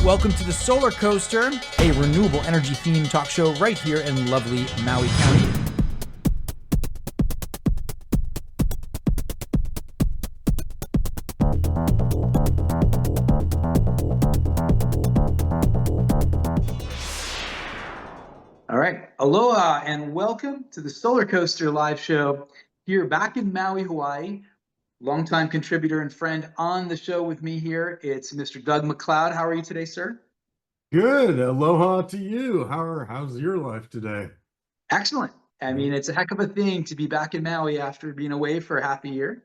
Welcome to the Solar Coaster, a renewable energy themed talk show right here in lovely Maui County. All right, aloha and welcome to the Solar Coaster live show here back in Maui, Hawaii. Longtime contributor and friend on the show with me here, it's Mr. Doug McLeod. How are you today, sir? Good. Aloha to you. How's your life today? Excellent. I mean, it's a heck of a thing to be back in Maui after being away for half a year.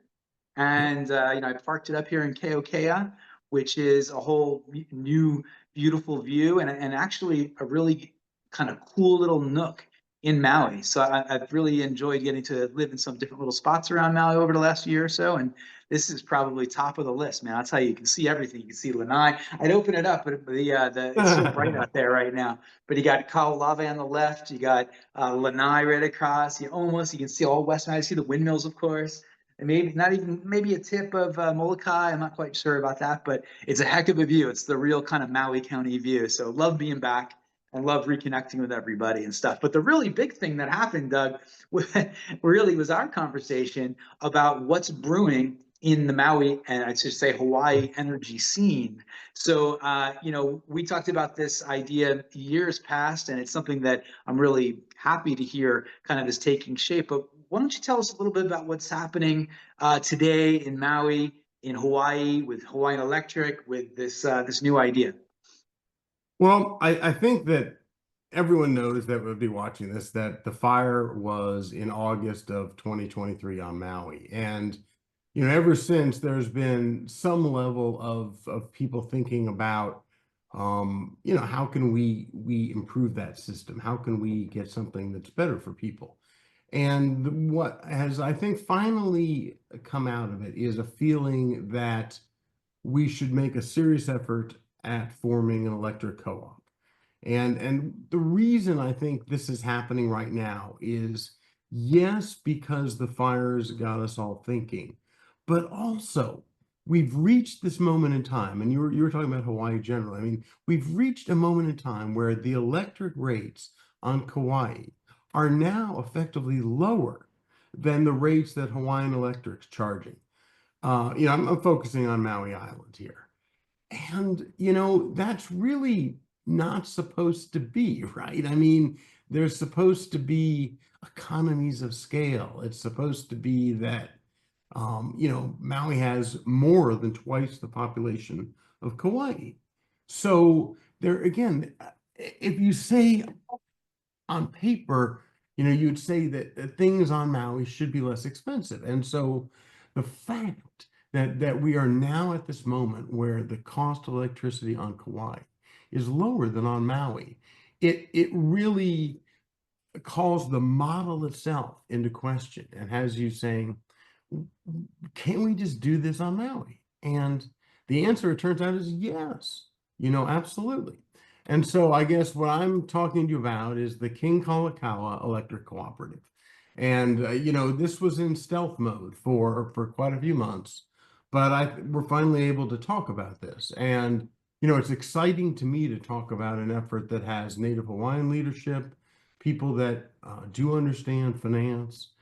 And, I parked it up here in Kalakaua, which is a whole new, beautiful view and actually a really kind of cool little nook in Maui. So I've really enjoyed getting to live in some different little spots around Maui over the last year or so. And this is probably top of the list, man. I'll tell you, you can see everything. You can see Lanai. I'd open it up, but it's so bright out there right now. But you got Kalākaua on the left. You got Lanai right across. You can see all West Maui. You see the windmills, of course. And maybe a tip of Molokai. I'm not quite sure about that, but it's a heck of a view. It's the real kind of Maui County view. So love being back and love reconnecting with everybody and stuff. But the really big thing that happened, Doug, really was our conversation about what's brewing in the Maui and I should say Hawaii energy scene. So, we talked about this idea years past, and it's something that I'm really happy to hear kind of is taking shape. But why don't you tell us a little bit about what's happening today in Maui, in Hawaii, with Hawaiian Electric, with this new idea? Well, I think that everyone knows that would be watching this, that the fire was in August of 2023 on Maui. And, ever since there's been some level of people thinking about, how can we improve that system? How can we get something that's better for people? And what has, I think, finally come out of it is a feeling that we should make a serious effort at forming an electric co-op. And the reason I think this is happening right now is, yes, because the fires got us all thinking, but also we've reached this moment in time, and you were talking about Hawaii generally. I mean, we've reached a moment in time where the electric rates on Kauai are now effectively lower than the rates that Hawaiian Electric's charging. I'm focusing on Maui Island here. And, that's really not supposed to be, right? I mean, there's supposed to be economies of scale. It's supposed to be that, Maui has more than twice the population of Kauai. So there again, if you say on paper, you'd say that things on Maui should be less expensive. And so the fact that we are now at this moment where the cost of electricity on Kauai is lower than on Maui, it really calls the model itself into question and has you saying, can we just do this on Maui? And the answer, it turns out, is yes, absolutely. And so I guess what I'm talking to you about is the King Kalakaua Electric Cooperative. And, this was in stealth mode for quite a few months, but we're finally able to talk about this. And, it's exciting to me to talk about an effort that has Native Hawaiian leadership, people that do understand finance,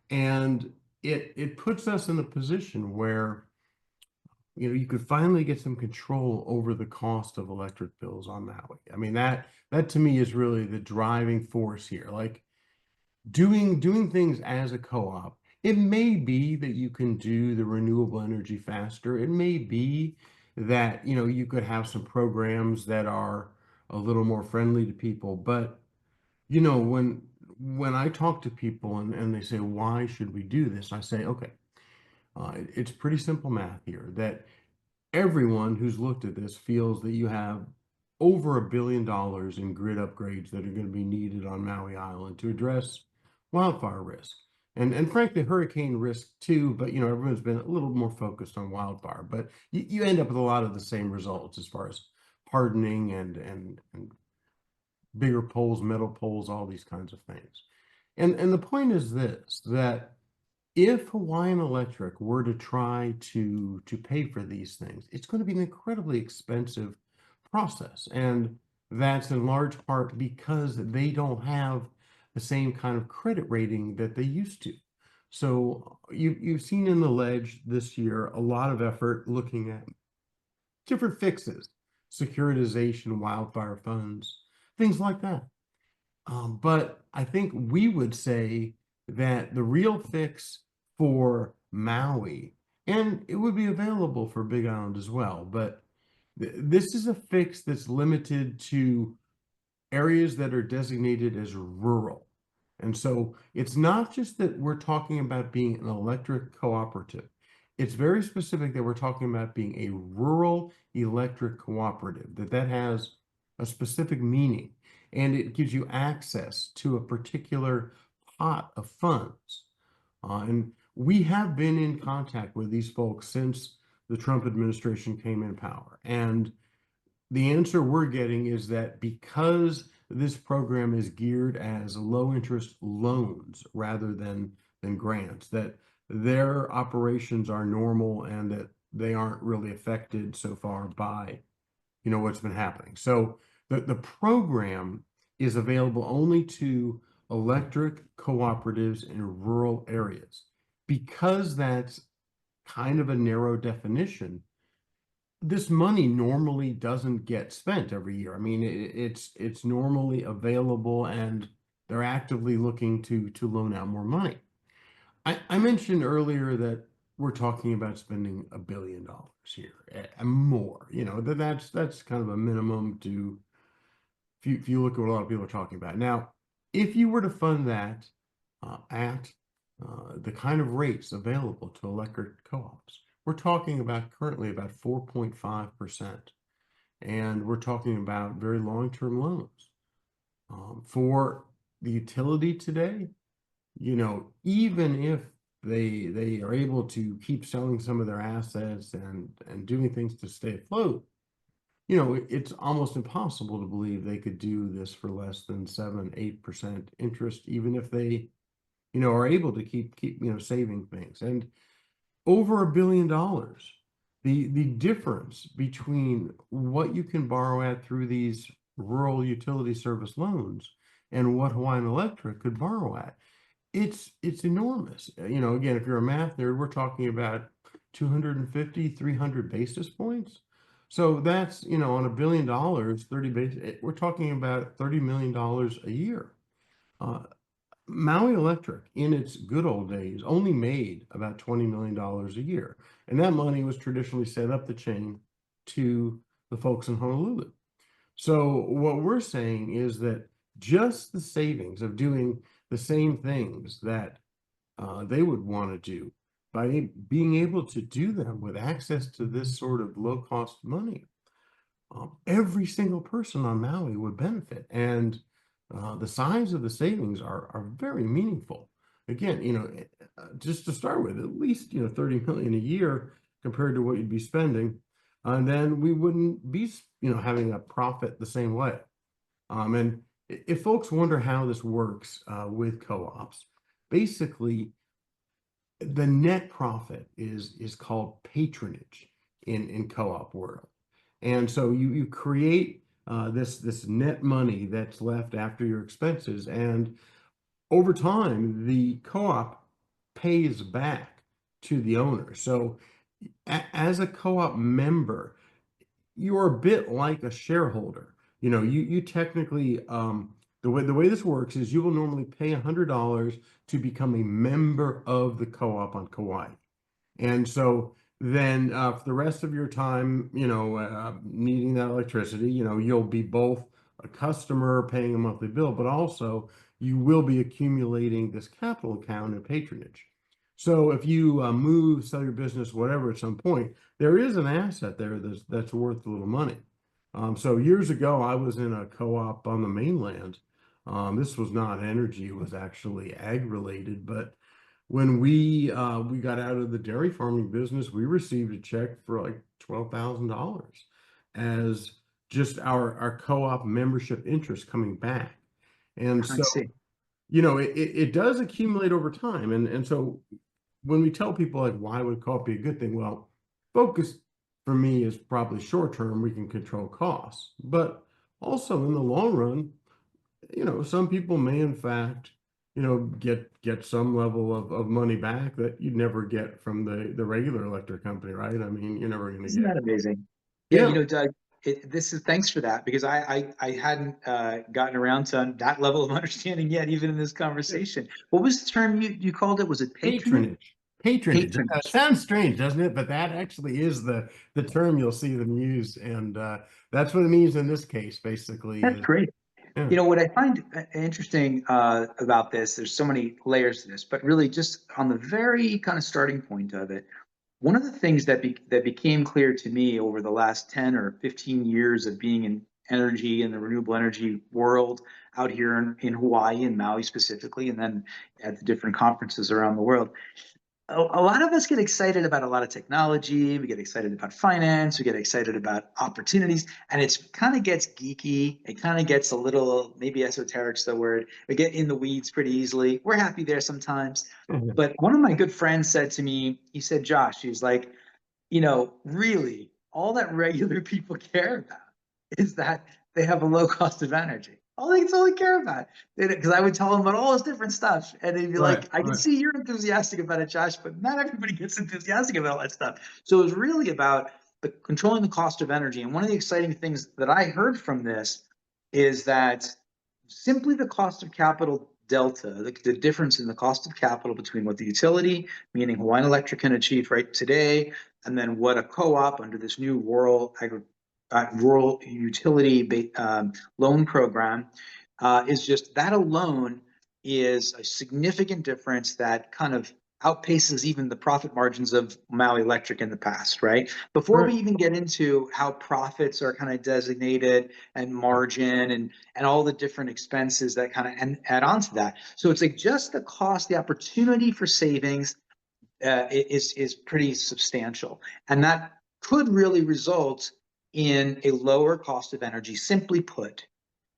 and it puts us in a position where you could finally get some control over the cost of electric bills on Maui. I mean, that to me is really the driving force here. Like doing things as a co-op. It may be that you can do the renewable energy faster. It may be that, you could have some programs that are a little more friendly to people. But, when I talk to people and they say, why should we do this? I say, okay, it's pretty simple math here that everyone who's looked at this feels that you have over $1 billion in grid upgrades that are going to be needed on Maui Island to address wildfire risk and frankly hurricane risk too. But everyone's been a little more focused on wildfire, but you end up with a lot of the same results as far as hardening and bigger poles, metal poles, all these kinds of things. And the point is this, that if Hawaiian Electric were to try to pay for these things, it's going to be an incredibly expensive process. And that's in large part because they don't have the same kind of credit rating that they used to. So you've seen in the ledge this year a lot of effort looking at different fixes, securitization, wildfire funds, things like that. But I think we would say that the real fix for Maui, and it would be available for Big Island as well, but this is a fix that's limited to areas that are designated as rural. And so it's not just that we're talking about being an electric cooperative. It's very specific that we're talking about being a rural electric cooperative, that has a specific meaning, and it gives you access to a particular pot of funds. And we have been in contact with these folks since the Trump administration came in power. And the answer we're getting is that because this program is geared as low interest loans rather than grants, that their operations are normal and that they aren't really affected so far by, what's been happening. So the program is available only to electric cooperatives in rural areas. Because that's kind of a narrow definition, this money normally doesn't get spent every year. I mean, it's normally available, and they're actively looking to loan out more money. I mentioned earlier that we're talking about spending $1 billion here and more. That's kind of a minimum to, if you look at what a lot of people are talking about. Now, if you were to fund that at the kind of rates available to electric co-ops, we're talking about currently about 4.5%. And we're talking about very long-term loans. For the utility today, even if they are able to keep selling some of their assets and doing things to stay afloat, it's almost impossible to believe they could do this for less than 7-8% interest, even if they, are able to keep saving things. And over $1 billion, the difference between what you can borrow at through these rural utility service loans and what Hawaiian Electric could borrow at, it's enormous. Again, if you're a math nerd, we're talking about 250, 300 basis points. So that's, on $1 billion, 30 basis, we're talking about $30 million a year. Maui Electric, in its good old days, only made about $20 million a year. And that money was traditionally set up the chain to the folks in Honolulu. So what we're saying is that just the savings of doing the same things that they would want to do, by being able to do them with access to this sort of low-cost money, every single person on Maui would benefit. And the size of the savings are very meaningful. Again, just to start with, at least, 30 million a year compared to what you'd be spending. And then we wouldn't be, having a profit the same way. And if folks wonder how this works with co-ops, basically the net profit is called patronage in co-op world. And so you create this net money that's left after your expenses, and over time the co-op pays back to the owner. So as a co-op member, you're a bit like a shareholder. You technically, the way this works is you will normally pay $100 to become a member of the co-op on Kauai. And so then for the rest of your time, needing that electricity, you'll be both a customer paying a monthly bill, but also you will be accumulating this capital account and patronage. So if you move, sell your business, whatever, at some point, there is an asset there that's worth a little money. So years ago, I was in a co-op on the mainland. This was not energy; it was actually ag related. But when we got out of the dairy farming business, we received a check for like $12,000 as just our co-op membership interest coming back. And I so, see. it does accumulate over time. And so when we tell people, like, why would co-op be a good thing? Well, focus for me is probably short term, we can control costs. But also in the long run, some people may in fact, get some level of money back that you'd never get from the regular electric company, right? I mean, you're never going to Isn't get. that amazing? Yeah, Yeah. Doug, this is thanks for that because I hadn't gotten around to that level of understanding yet, even in this conversation. What was the term you called it? Was it patronage? Patronage. Patronage. It Patronage. sounds strange, doesn't it? But that actually is the term you'll see them use, and that's what it means in this case. Basically, That's is great. yeah. What I find interesting about this, there's so many layers to this, but really just on the very kind of starting point of it, one of the things that became clear to me over the last 10 or 15 years of being in energy and the renewable energy world out here in Hawaii and Maui specifically, and then at the different conferences around the world, a lot of us get excited about a lot of technology. We get excited about finance. We get excited about opportunities, and it's kind of gets geeky. It kind of gets a little, maybe esoteric's the word. We get in the weeds pretty easily. We're happy there sometimes. Mhm. But one of my good friends said to me, he said, Josh, he's like, really, all that regular people care about is that they have a low cost of energy. It's all they care about. Because I would tell them about all this different stuff, and they'd be Right. like, "I can Right. see you're enthusiastic about it, Josh, but not everybody gets enthusiastic about all that stuff." So it was really about controlling the cost of energy. And one of the exciting things that I heard from this is that simply the cost of capital delta, the difference in the cost of capital between what the utility, meaning Hawaiian Electric, can achieve right today, and then what a co-op under this new rural utility loan program is just that alone is a significant difference that kind of outpaces even the profit margins of Maui Electric in the past, right? Before we Right. even get into how profits are kind of designated and margin and all the different expenses that kind of add on to that. So it's like just the cost, the opportunity for savings is pretty substantial, and that could really result in a lower cost of energy. Simply put,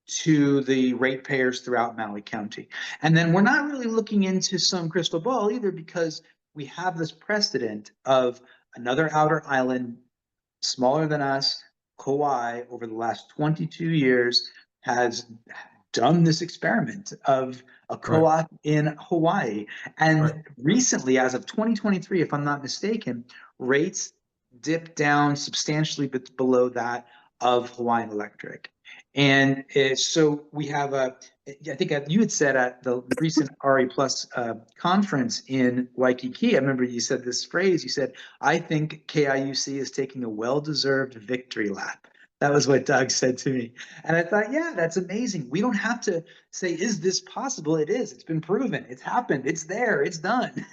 to the ratepayers throughout Maui County. And then we're not really looking into some crystal ball either, because we have this precedent of another outer island smaller than us, Kauai, over the last 22 years has done this experiment of a Right. co-op in Hawaii. Right. And recently, as of 2023, if I'm not mistaken, rates dipped down substantially below that of Hawaiian Electric. And so we have I think you had said at the recent RE Plus conference in Waikiki, I remember you said this phrase, you said, I think KIUC is taking a well-deserved victory lap. That was what Doug said to me. And I thought, yeah, that's amazing. We don't have to say, is this possible? It is. It's been proven. It's happened. It's there. It's done.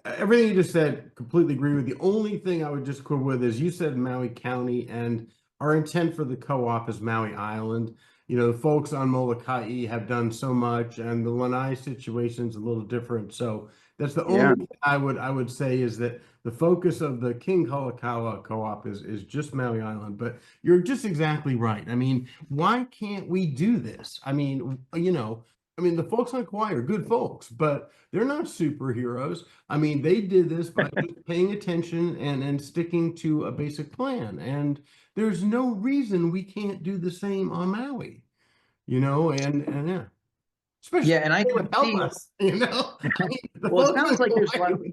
Everything you just said, completely agree with. The only thing I would just quibble with is you said Maui County, and our intent for the co-op is Maui Island. The folks on Molokai have done so much, and the Lanai situation is a little different. So that's the Yeah. only thing I would say is that the focus of the King Kalakaua co-op is just Maui Island. But you're just exactly right. I mean, why can't we do this? The folks on Kauai are good folks, but they're not superheroes. I mean, they did this by just paying attention and sticking to a basic plan. And there's no reason we can't do the same on Maui, and yeah, especially Yeah, if and I they can would help see. us, I mean, the Well, it folks sounds on like there's a lot. Kauai.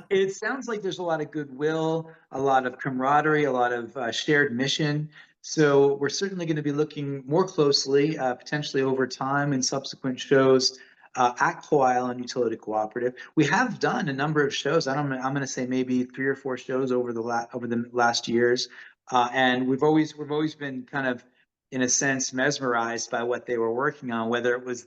It sounds like there's a lot of goodwill, a lot of camaraderie, a lot of shared mission. So we're certainly going to be looking more closely, potentially over time in subsequent shows at Kauai Island Utility Cooperative. We have done a number of shows. I'm going to say maybe 3 or 4 shows over the last years, and we've always been kind of, in a sense, mesmerized by what they were working on, whether it was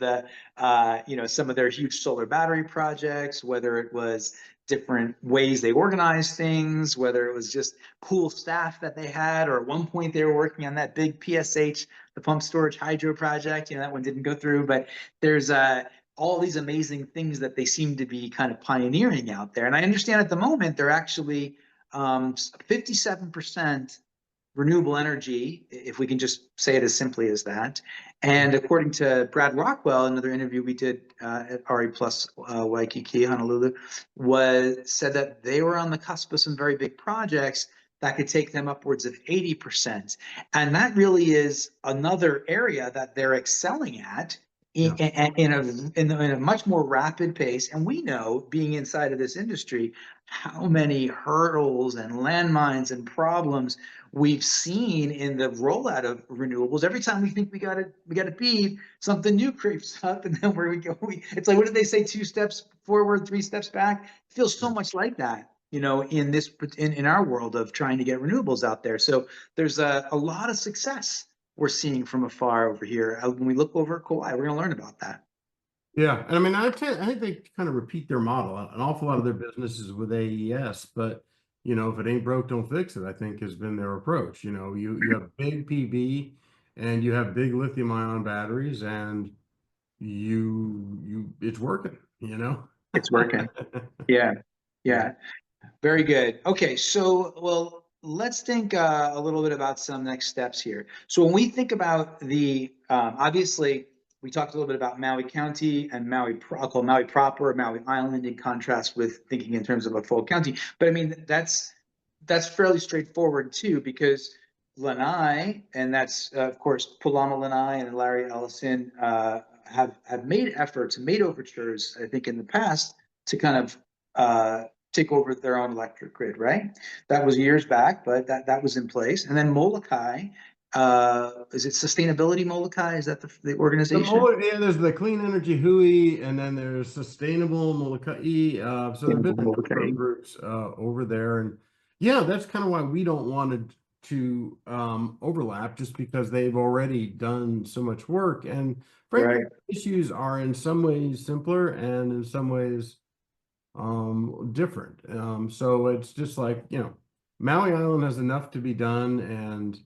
some of their huge solar battery projects, whether it was different ways they organized things, whether it was just cool staff that they had, or at one point they were working on that big PSH, the pump storage hydro project. That one didn't go through, but there's all these amazing things that they seem to be kind of pioneering out there. And I understand at the moment they're actually 57% renewable energy, if we can just say it as simply as that. And according to Brad Rockwell, another interview we did at RE Plus Waikiki, Honolulu, said that they were on the cusp of some very big projects that could take them upwards of 80%. And that really is another area that they're excelling at in a much more rapid pace. And we know, being inside of this industry, how many hurdles and landmines and problems we've seen in the rollout of renewables. Every time we think we got to beat, something new creeps up, and then where we go, it's like, what did they say? 2 steps forward, 3 steps back. It feels so much like that, in this in our world of trying to get renewables out there. So there's a lot of success we're seeing from afar over here. When we look over at Kauai, we're going to learn about that. Yeah, and I mean, I think they kind of repeat their model. An awful lot of their businesses with AES, but if it ain't broke, don't fix it, I think has been their approach. You have big PV and you have big lithium ion batteries, and it's working. It's working. Yeah. Very good. Okay, so well, let's think a little bit about some next steps here. So when we think about the obviously we talked a little bit about Maui County and I'll call Maui proper, Maui Island, in contrast with thinking in terms of a full county. But I mean, that's fairly straightforward too, because Lanai, and that's of course Palama Lanai and Larry Ellison have made efforts, made overtures, I think, in the past to kind of take over their own electric grid, right? That was years back, but that was in place. And then Molokai, is it Sustainability Molokai? Is that the organization? Yeah, there's the Clean Energy Hui, and then there's Sustainable Molokai. So there've been a number of groups over there, and yeah, that's kind of why we don't want to overlap, just because they've already done so much work. And frankly, issues are in some ways simpler and in some ways different. So it's just like, Maui Island has enough to be done, and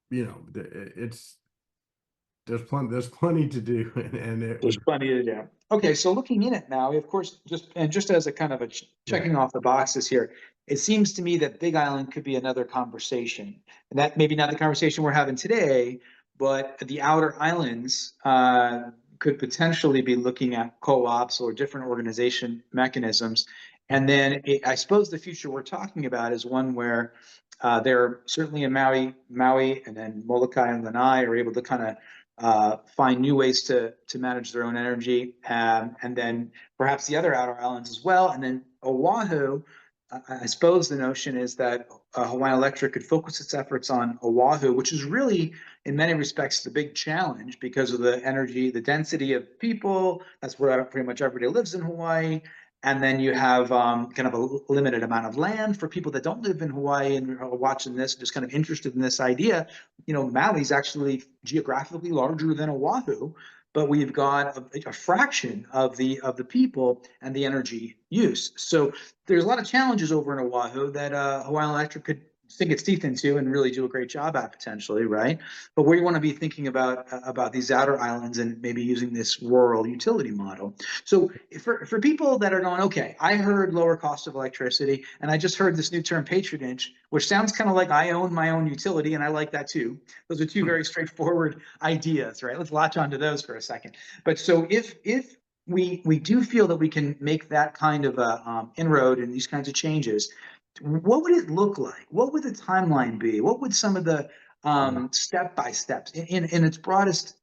there's plenty to do, and there's plenty to do. Okay, so looking in at Maui, of course, just as a kind of a checking off the boxes here, it seems to me that Big Island could be another conversation, and that maybe not the conversation we're having today, but the outer islands could potentially be looking at co-ops or different organization mechanisms. And then I suppose the future we're talking about is one where they're certainly in Maui, and then Molokai and Lanai are able to kind of find new ways to manage their own energy, and then perhaps the other outer islands as well. And then Oahu, I suppose the notion is that Hawaiian Electric could focus its efforts on Oahu, which is really, in many respects, the big challenge because of the energy, the density of people. That's where pretty much everybody lives in Hawaii. And then you have kind of a limited amount of land for people that don't live in Hawaii and are watching this, just kind of interested in this idea. Maui's actually geographically larger than Oahu, but we've got a fraction of the people and the energy use. So there's a lot of challenges over in Oahu that Hawaiian Electric could sink its teeth into and really do a great job at potentially, right? But where you want to be thinking about these outer islands and maybe using this rural utility model. So for people that are going, okay, I heard lower cost of electricity, and I just heard this new term patronage, which sounds kind of like I own my own utility, and I like that too. Those are two very straightforward ideas, right? Let's latch onto those for a second. But so if we do feel that we can make that kind of a inroad in these kinds of changes, what would it look like? What would the timeline be? What would some of the step-by-steps in its broadest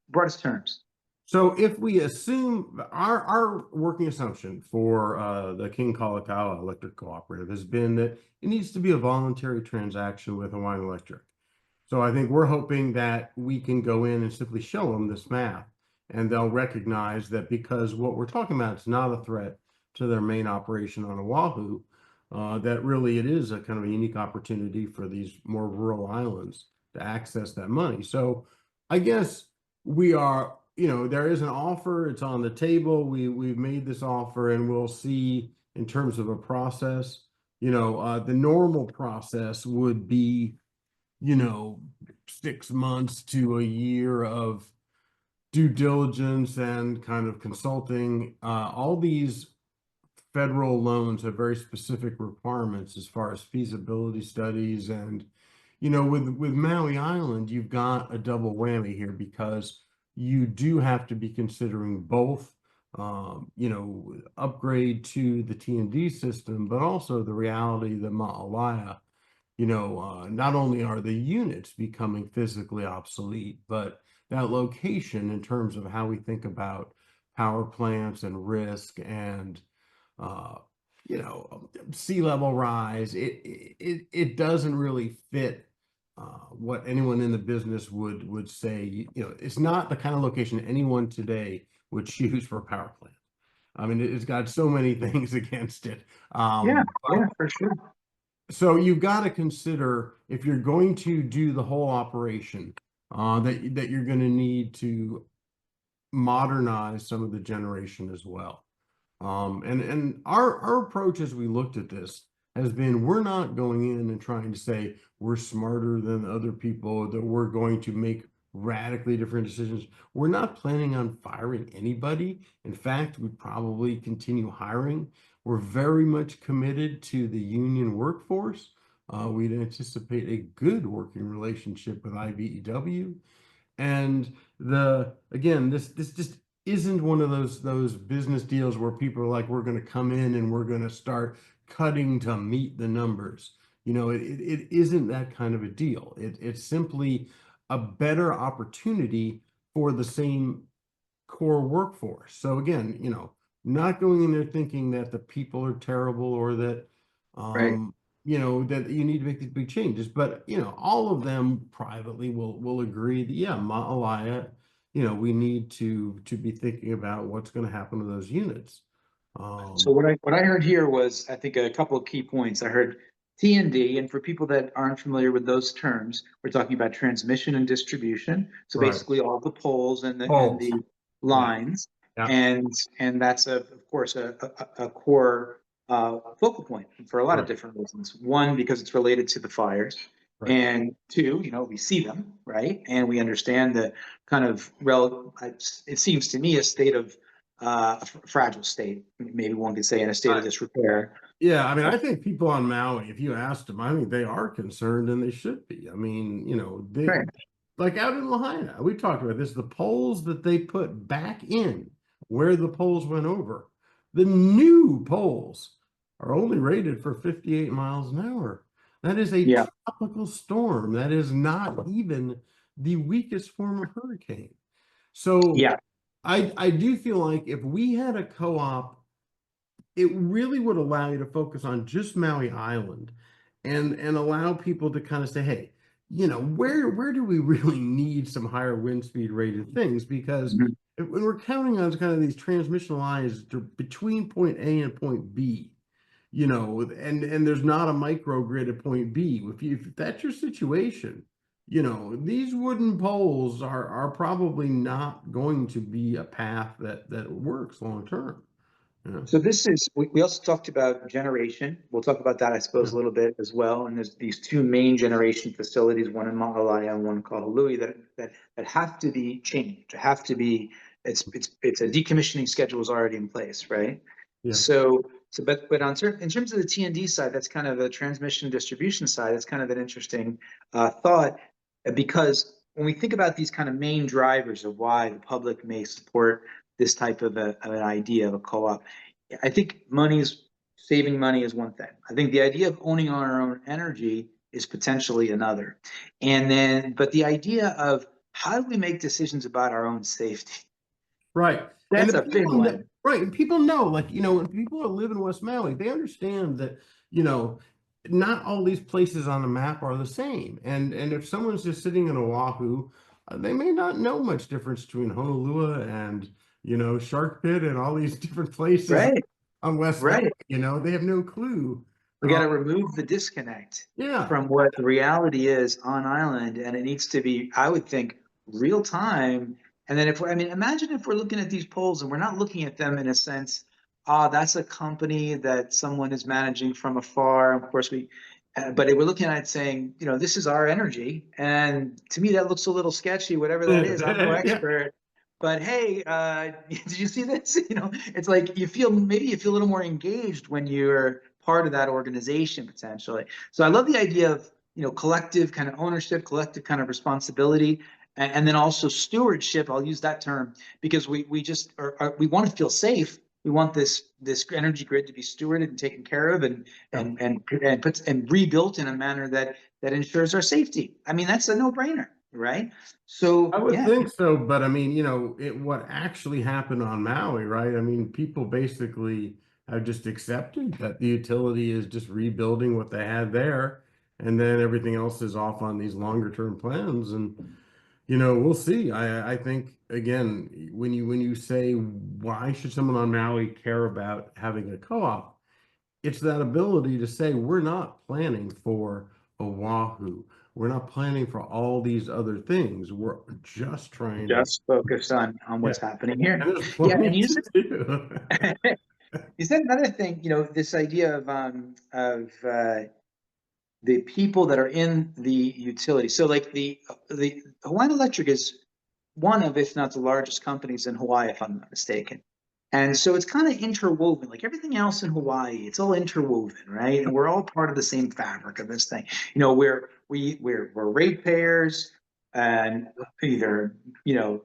terms? So if we assume our working assumption for the King Kalakaua Electric Cooperative has been that it needs to be a voluntary transaction with Hawaiian Electric. So I think we're hoping that we can go in and simply show them this math, and they'll recognize that because what we're talking about is not a threat to their main operation on Oahu, that really it is a kind of a unique opportunity for these more rural islands to access that money. So I guess we are, there is an offer, it's on the table. We've made this offer, and we'll see in terms of a process. The normal process would be 6 months to a year of due diligence and kind of consulting. All these federal loans have very specific requirements as far as feasibility studies, and with Maui Island, you've got a double whammy here, because you do have to be considering both upgrade to the T&D system, but also the reality that Ma'alaya not only are the units becoming physically obsolete, but that location in terms of how we think about power plants and risk and uh, sea level rise, it doesn't really fit what anyone in the business would say. It's not the kind of location anyone today would choose for a power plant. I mean, it's got so many things against it. Yeah, But yeah, for sure. so you've got to consider if you're going to do the whole operation, that you're going to need to modernize some of the generation as well. And our approach as we looked at this has been, we're not going in and trying to say we're smarter than other people, that we're going to make radically different decisions. We're not planning on firing anybody. In fact, we probably continue hiring. We're very much committed to the union workforce. We'd anticipate a good working relationship with IBEW. And again, this just isn't one of those business deals where people are like, we're going to come in and we're going to start cutting to meet the numbers. It isn't that kind of a deal. It's simply a better opportunity for the same core workforce. So again, not going in there thinking that the people are terrible, or that Right. that you need to make these big changes. But all of them privately will agree that, yeah, Ma'alaya, we need to be thinking about what's going to happen to those units. So Um, what I heard here was, I think, a couple of key points. I heard T&D, and for people that aren't familiar with those terms, we're talking about transmission and distribution. So right. basically all the poles and Polls. the Yeah. lines, Yeah. and that's of course a core focal point for a lot of Right. different reasons. One, because it's related to the fires, Right. and two, we see them, right, and we understand the kind of it seems to me a state of a fragile state. Maybe one could say in a state of disrepair. Yeah, I mean, I think people on Maui, if you asked them, I think they are concerned, and they should be. I mean, they, Right. like out in Lahaina, we talked about this, the poles that they put back in where the poles went over, the new poles are only rated for 58 miles an hour. That is a Yeah. tropical storm. That is not even the weakest form of hurricane. So Yeah. I do feel like if we had a co-op, it really would allow you to focus on just Maui Island, and allow people to kind of say, hey, where do we really need some higher wind speed rated things? Because Mhm. when we're counting on kind of these transmission lines between point A and point B, and there's not a microgrid at point B. If that's your situation, these wooden poles are probably not going to be a path that works long term. Yeah. So we also talked about generation. We'll talk about that, I suppose, a little bit as well. And there's these two main generation facilities, one in Mahalaya and one in Kahului, that have to be changed. Have to be, it's a decommissioning schedule is already in place, right? Yeah. But in terms of the T&D side, that's kind of the transmission distribution side. That's kind of an interesting thought, because when we think about these kind of main drivers of why the public may support this type of an idea of a co-op, I think saving money is one thing. I think the idea of owning our own energy is potentially another. But the idea of how do we make decisions about our own safety? Right. And That's the a big people know, one. right. And people know, like, when people live in West Maui, they understand that, not all these places on the map are the same. And if someone's just sitting in Oahu, they may not know much difference between Honolulu and, Shark Pit and all these different places Right, on West Maui. right. They have no clue. We got to remove the disconnect Yeah. from what the reality is on island, and it needs to be, I would think, real time. And then imagine if we're looking at these polls and we're not looking at them in a sense, that's a company that someone is managing from afar. Of course, but we're looking at it saying, this is our energy, and to me that looks a little sketchy. Whatever that is, I'm no Yeah. expert. But hey, did you see this? It's like maybe you feel a little more engaged when you're part of that organization potentially. So I love the idea of collective kind of ownership, collective kind of responsibility, and then also stewardship. I'll use that term because we just we want to feel safe, We want this energy grid to be stewarded and taken care of, and rebuilt in a manner that ensures our safety. I mean, that's a no-brainer, right? So I would yeah, think so, but I mean, what actually happened on Maui, right? I mean, people basically have just accepted that the utility is just rebuilding what they had there, and then everything else is off on these longer term plans. And we'll see. I think again, when you say why should someone on Maui care about having a co-op, it's that ability to say we're not planning for Oahu. We're not planning for all these other things. We're just trying to, just focus on yeah. what's happening here. And there's Yeah, plenty and you to said do. you said another thing. This idea of the people that are in the utility. So like the Hawaiian Electric is one of, if not the largest companies in Hawaii, if I'm not mistaken. And so it's kind of interwoven, like everything else in Hawaii, it's all interwoven, right? And we're all part of the same fabric of this thing. We're ratepayers, and either a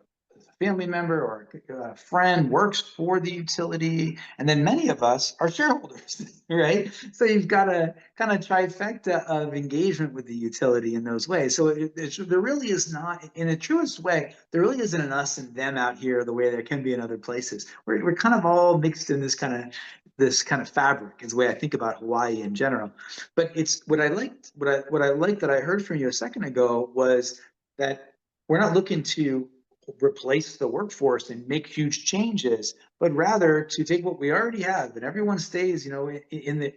family member or a friend works for the utility, and then many of us are shareholders, right? So you've got a kind of trifecta of engagement with the utility in those ways. So there really is not, in a truest way, there really isn't an us and them out here the way there can be in other places. We're kind of all mixed in this kind of fabric is the way I think about Hawaii in general. But it's what I liked that I heard from you a second ago was that we're not looking to replace the workforce and make huge changes, but rather to take what we already have, and everyone stays, in the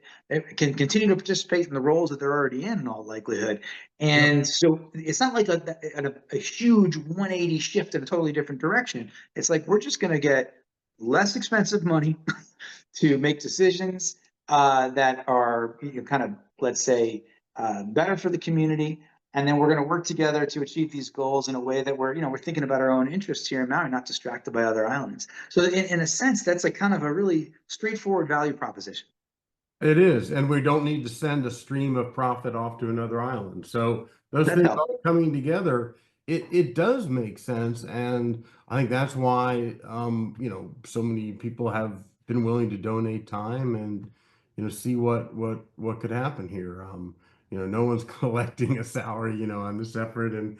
can continue to participate in the roles that they're already in all likelihood. Yep. And so it's not like a huge 180 shift in a totally different direction. It's like we're just going to get less expensive money to make decisions that are kind of, let's say, better for the community. And then we're going to work together to achieve these goals in a way that we're thinking about our own interests here in Maui, not distracted by other islands. So in a sense, that's a kind of a really straightforward value proposition. It is, and we don't need to send a stream of profit off to another island. So those That things helps. all coming together, it does make sense, and I think that's why so many people have been willing to donate time and see what could happen here. No one's collecting a salary on this effort. And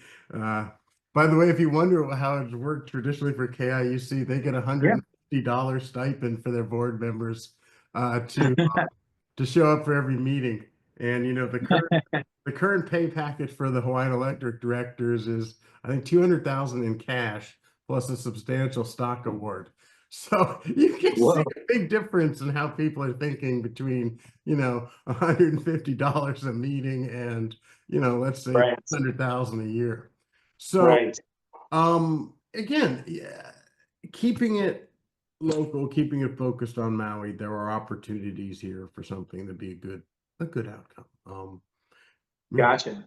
by the way, if you wonder how it's worked traditionally for KIUC, they get Yeah. $150 stipend for their board members to show up for every meeting. And the current pay package for the Hawaiian Electric directors is, I think, 200,000 in cash plus a substantial stock award. So you can see Whoa. a big difference in how people are thinking between $150 a meeting and let's say Right. 100,000 a year. So Right. again, yeah, keeping it local, keeping it focused on Maui, there are opportunities here for something to be a good outcome. Yeah, Gotcha.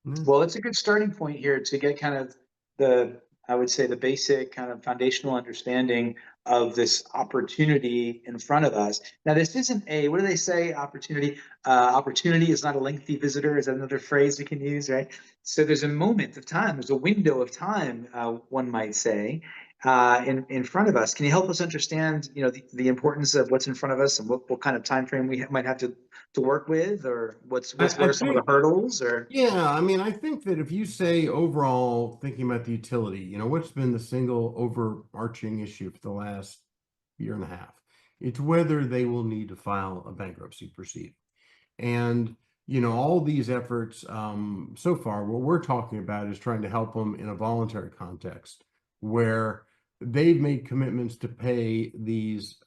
yeah. Well, it's a good starting point here to get kind of I would say, the basic kind of foundational understanding of this opportunity in front of us. Now, this isn't what do they say? Opportunity. Opportunity is not a lengthy visitor, is another phrase we can use, right? So there's a moment of time, there's a window of time, one might say, in front of us. Can you help us understand, the importance of what's in front of us and what kind of time frame we might have to work with, or what I are some of the think, hurdles, or yeah, I mean, I think that if you say overall, thinking about the utility, what's been the single overarching issue for the last year and a half, it's whether they will need to file a bankruptcy proceeding. And, all these efforts, so far, what we're talking about is trying to help them in a voluntary context where they've made commitments to pay these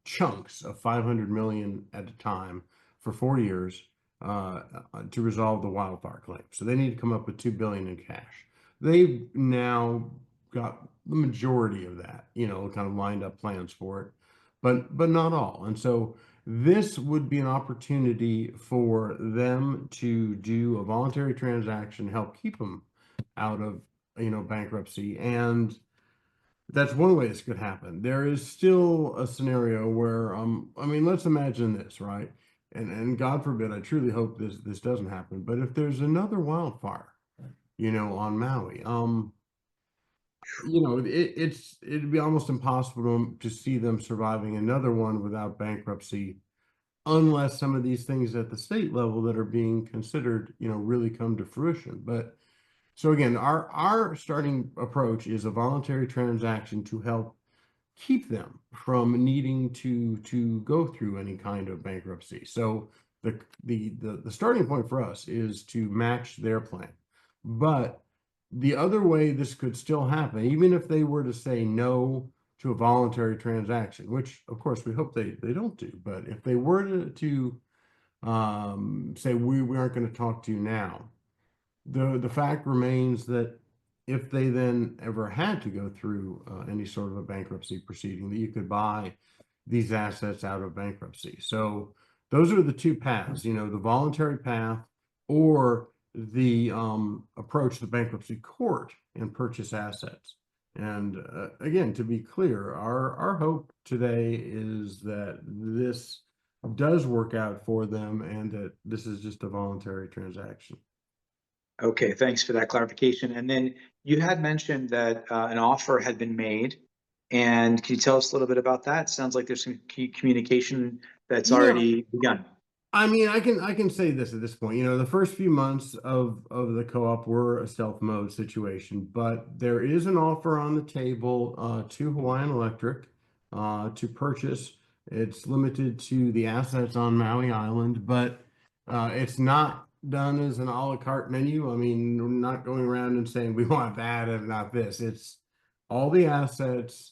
chunks of 500 million at a time for 4 years to resolve the wildfire claim. So they need to come up with 2 billion in cash. They've now got the majority of that, kind of lined up plans for it, but not all. And so this would be an opportunity for them to do a voluntary transaction, help keep them out of, bankruptcy. And that's one way this could happen. There is still a scenario where, I mean, let's imagine this, right? And God forbid, I truly hope this doesn't happen. But if there's another wildfire, on Maui, it'd be almost impossible to see them surviving another one without bankruptcy, unless some of these things at the state level that are being considered, really come to fruition. But so again, our starting approach is a voluntary transaction to help keep them from needing to go through any kind of bankruptcy. So the starting point for us is to match their plan. But the other way this could still happen, even if they were to say no to a voluntary transaction, which of course we hope they don't do, but if they were to say we aren't going to talk to you now, the fact remains that if they then ever had to go through any sort of a bankruptcy proceeding, that you could buy these assets out of bankruptcy. So those are the two paths, the voluntary path or the approach to the bankruptcy court and purchase assets. And again, to be clear, our hope today is that this does work out for them and that this is just a voluntary transaction. Okay, thanks for that clarification. And then you had mentioned that an offer had been made. And can you tell us a little bit about that? It sounds like there's some key communication that's already begun. I mean, I can say this at this point. The first few months of the co-op were a stealth mode situation, but there is an offer on the table to Hawaiian Electric to purchase. It's limited to the assets on Maui Island, but it's not done as an a la carte menu. I mean, we're not going around and saying we want that and not this. It's all the assets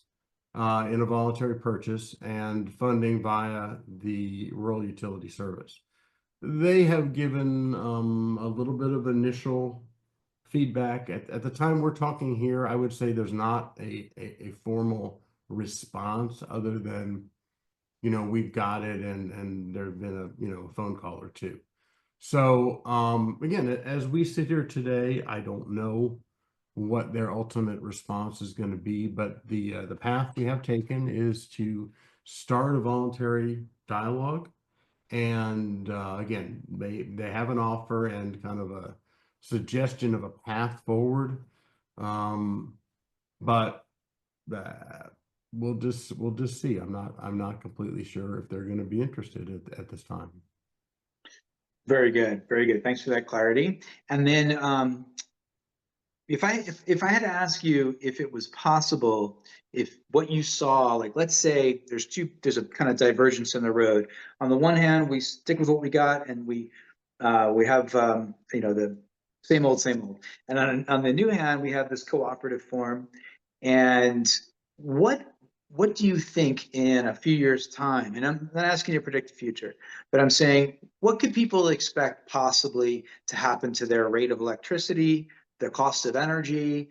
in a voluntary purchase and funding via the Rural Utility Service. They have given a little bit of initial feedback. At the time we're talking here, I would say there's not a formal response other than, we've got it and there's been a phone call or two. So again, as we sit here today, I don't know what their ultimate response is going to be, but the path we have taken is to start a voluntary dialogue. And again, they have an offer and kind of a suggestion of a path forward, but we'll just see. I'm not completely sure if they're going to be interested at this time. Very good, very good. Thanks for that clarity. And then if I had to ask you if it was possible, if what you saw, like let's say there's a kind of divergence in the road. On the one hand, we stick with what we got and we have the same old, and on the new hand, we have this cooperative form. And what do you think in a few years' time? And I'm not asking you to predict the future, but I'm saying, what could people expect possibly to happen to their rate of electricity, the cost of energy?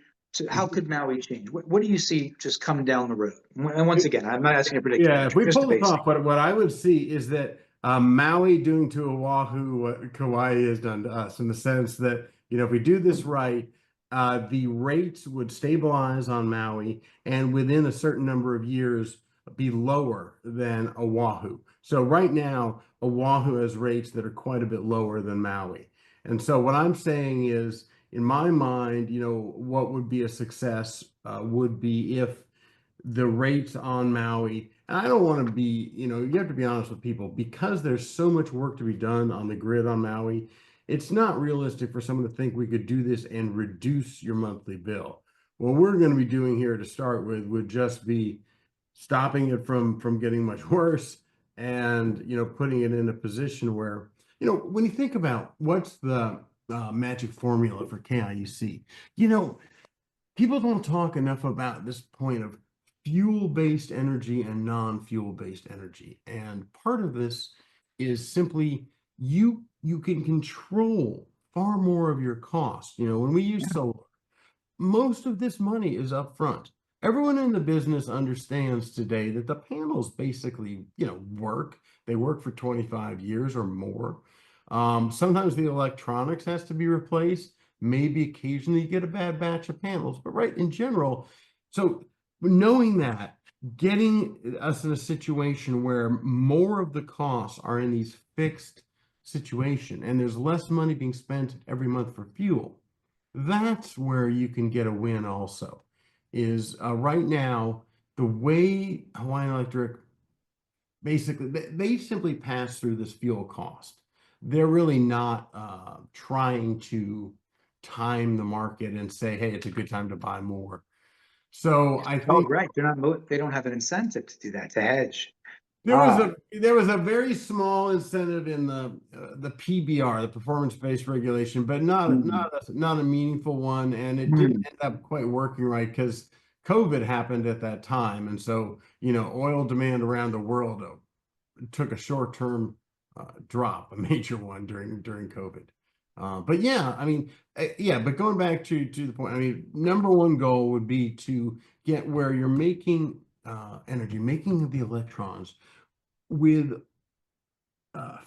How could Maui change? What do you see just coming down the road? And once again, I'm not asking you to predict. Yeah, if we just pull this off, what I would see is that Maui doing to Oahu what Kauai has done to us, in the sense that, if we do this right, the rates would stabilize on Maui and within a certain number of years be lower than Oahu. So right now, Oahu has rates that are quite a bit lower than Maui. And so what I'm saying is, in my mind, what would be a success would be if the rates on Maui, and I don't want to be, you have to be honest with people, because there's so much work to be done on the grid on Maui. It's not realistic for someone to think we could do this and reduce your monthly bill. What we're going to be doing here to start with would just be stopping it from getting much worse and, putting it in a position where, when you think about what's the magic formula for KIEC, people don't talk enough about this point of fuel-based energy and non-fuel-based energy. And part of this is simply you can control far more of your costs. When we use solar, most of this money is up front. Everyone in the business understands today that the panels basically, work. They work for 25 years or more. Sometimes the electronics has to be replaced. Maybe occasionally you get a bad batch of panels, but right, in general. So knowing that, getting us in a situation where more of the costs are in these fixed situation and there's less money being spent every month for fuel, that's where you can get a win also. is right now, the way Hawaiian Electric basically, they simply pass through this fuel cost. They're really not trying to time the market and say, hey, it's a good time to buy more. So I Oh, think right. They don't have an incentive to do that, to hedge. there Ah, was a very small incentive in the PBR, the performance-based regulation, but mm, not a meaningful one, and it didn't mm, end up quite working right because COVID happened at that time, and so oil demand around the world took a short-term drop, a major one during COVID. But yeah, I mean, yeah, but going back to the point, I mean, number one goal would be to get where you're making energy, making the electrons with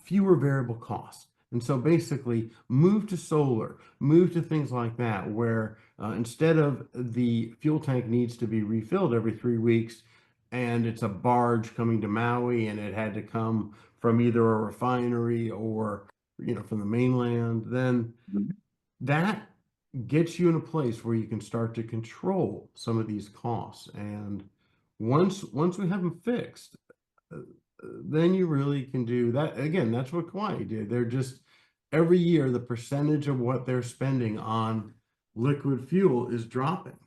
fewer variable costs. And so basically move to solar, move to things like that, where instead of the fuel tank needs to be refilled every 3 weeks, and it's a barge coming to Maui and it had to come from either a refinery or, from the mainland, then mm. that gets you in a place where you can start to control some of these costs. And once we have them fixed, uh, then you really can do that. Again, that's what Kauai did. They're just every year the percentage of what they're spending on liquid fuel is dropping.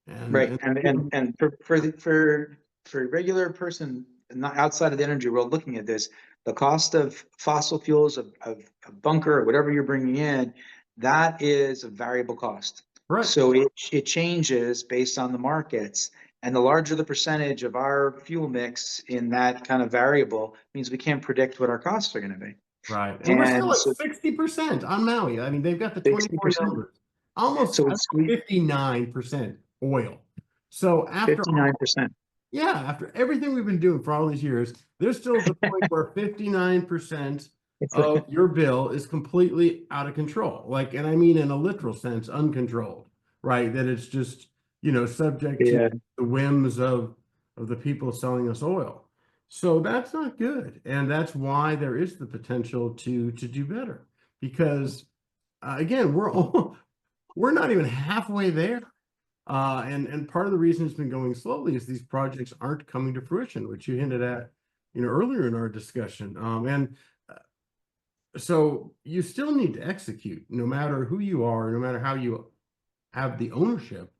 Right. And And for a regular person not outside of the energy world looking at this, the cost of fossil fuels, of a bunker or whatever you're bringing in, that is a variable cost. right, So it changes based on the markets. And the larger the percentage of our fuel mix in that kind of variable means we can't predict what our costs are going to be. right. And we're still And at so 60% on Maui. I mean, they've got the 24 60%. numbers, almost So I it's think 59% oil. So after 59%. yeah, after everything we've been doing for all these years, there's still at the point where 59% It's of your bill is completely out of control. Like, and I mean in a literal sense, uncontrolled, right? That it's just, subject to yeah. the whims of the people selling us oil. So that's not good. And that's why there is the potential to do better. Because again, we're not even halfway there. And part of the reason it's been going slowly is these projects aren't coming to fruition, which you hinted at, earlier in our discussion. And so you still need to execute, no matter who you are, no matter how you have the ownership.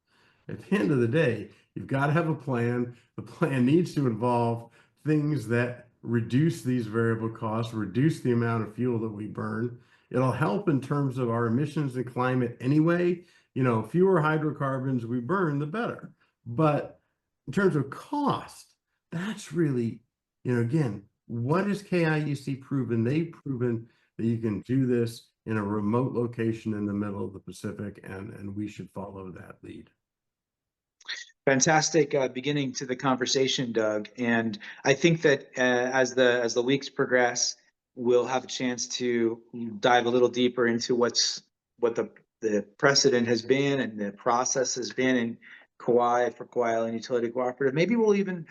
At the end of the day, you've got to have a plan. The plan needs to involve things that reduce these variable costs, reduce the amount of fuel that we burn. It'll help in terms of our emissions and climate anyway. Fewer hydrocarbons we burn, the better. But in terms of cost, that's really, again, what has KIUC proven? They've proven that you can do this in a remote location in the middle of the Pacific, and we should follow that lead. Fantastic beginning to the conversation, Doug. And I think that as the weeks progress, we'll have a chance to dive a little deeper into what the precedent has been and the process has been in Kauai for Kauai Island Utility Cooperative. Maybe we'll even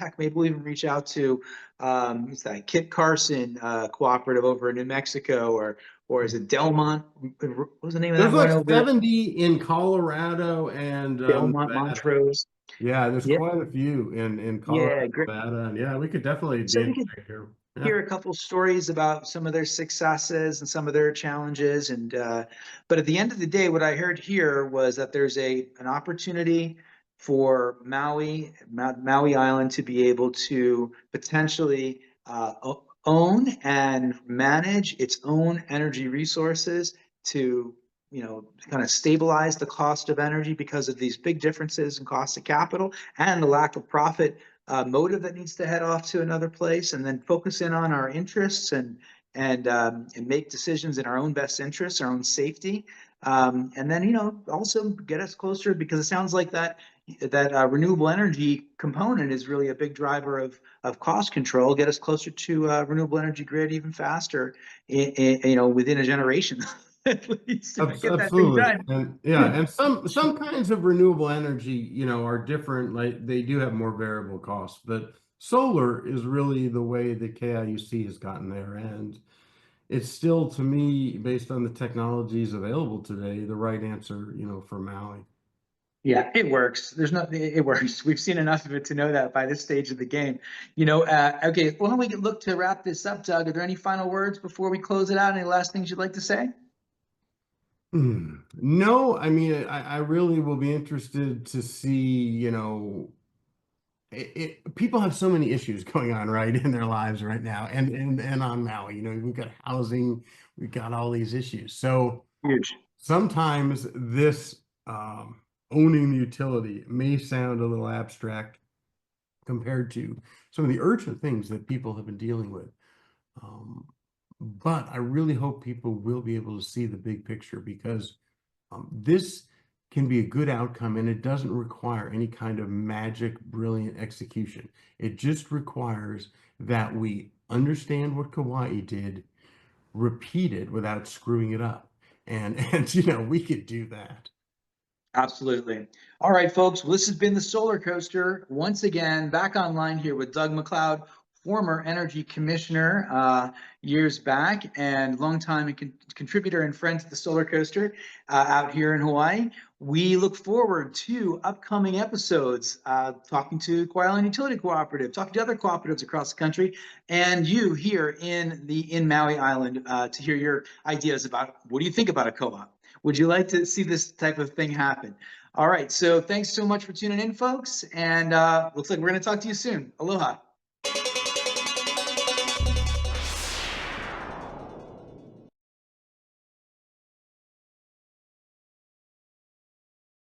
reach out to what's that, Kit Carson Cooperative over in New Mexico, or is it Delmont? What was the name of There's that one like over there? 70 in Colorado and Delmont, Nevada. Montrose. Yeah, there's Yeah, quite a few in yeah, Colorado, great. Nevada, and yeah, we could definitely So be we could interested here. Yeah. hear a couple stories about some of their successes and some of their challenges. And but at the end of the day, what I heard here was that there's an opportunity for Maui Island to be able to potentially own and manage its own energy resources to kind of stabilize the cost of energy because of these big differences in cost of capital and the lack of profit motive that needs to head off to another place, and then focus in on our interests and make decisions in our own best interests, our own safety, and then also get us closer, because it sounds like that renewable energy component is really a big driver of cost control. Get us closer to renewable energy grid even faster, within a generation. At least if I get that thing Absolutely. done. And yeah, and some kinds of renewable energy, are different. Like they do have more variable costs, but solar is really the way that KIUC has gotten there. And it's still, to me, based on the technologies available today, the right answer, for Maui. Yeah, it works. There's nothing, it works. We've seen enough of it to know that by this stage of the game. Okay, why don't we look to wrap this up, Doug? Are there any final words before we close it out? Any last things you'd like to say? No, I mean, I really will be interested to see, people have so many issues going on right in their lives right now, and on Maui, we've got housing, we've got all these issues. So Huge. sometimes this owning the utility may sound a little abstract compared to some of the urgent things that people have been dealing with. But I really hope people will be able to see the big picture, because this can be a good outcome, and it doesn't require any kind of magic, brilliant execution. It just requires that we understand what Kauai did, repeat it without screwing it up. And we could do that. Absolutely. All right, folks. Well, this has been the Solar Coaster. Once again, back online here with Doug McLeod, former energy commissioner years back, and longtime contributor and friend to the Solar Coaster out here in Hawaii. We look forward to upcoming episodes, talking to Kauai Island Utility Cooperative, talking to other cooperatives across the country, and you here in Maui Island to hear your ideas about what do you think about a co-op. Would you like to see this type of thing happen? All right. So thanks so much for tuning in, folks. And looks like we're going to talk to you soon. Aloha.